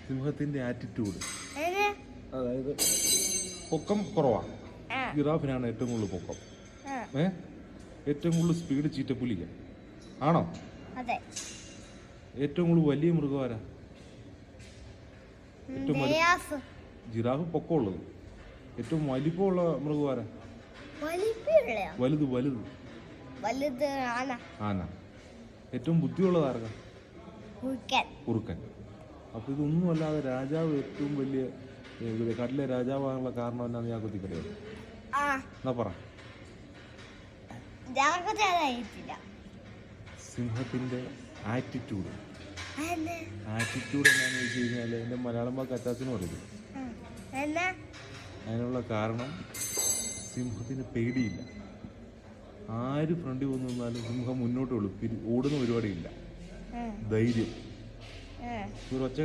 സിംഹത്തിന്റെ ആറ്റിറ്റ്യൂഡ്. അതായത് പൊക്കം കുറവാണ്. ജിറാഫിനാണ് ഏറ്റവും കൂടുതൽ പൊക്കം. ഏറ്റവും കൂടുതൽ സ്പീഡ് ചീറ്റപ്പുലിക്ക ആണോ? ഏറ്റവും കൂടുതൽ വലിയ മൃഗം ആരാ? ജിറാഫ് പൊക്കമുള്ളത്. ഏറ്റവും വലിപ്പമുള്ള മൃഗം ആരാ? വലുത് വലുത് ആന. ഏറ്റവും ബുദ്ധിയുള്ളത് ആർക്കാ? കുറുക്കൻ. അപ്പൊ ഇതൊന്നും അല്ലാതെ രാജാവ് ഏറ്റവും വലിയ കടലിലെ രാജാവാകാനുള്ള കാരണം എന്നാന്ന് ഞാൻ കുത്തിക്കറിയോ? എന്നാ പറ. സിംഹത്തിന്റെ ആറ്റിറ്റ്യൂഡ്. ആറ്റിറ്റ്യൂഡ് എന്നാന്ന് വെച്ച് കഴിഞ്ഞാൽ എന്റെ മലയാളം വാക്ക് അറ്റാച്ചെന്ന് പറയുന്നത്. അതിനുള്ള കാരണം സിംഹത്തിന് പേടിയില്ല. ആര് ഫ്രണ്ടിൽ വന്നു നിന്നാലും സിംഹം മുന്നോട്ട് ഓടുന്ന പരിപാടിയില്ല. ധൈര്യം. ഒരു ഒച്ച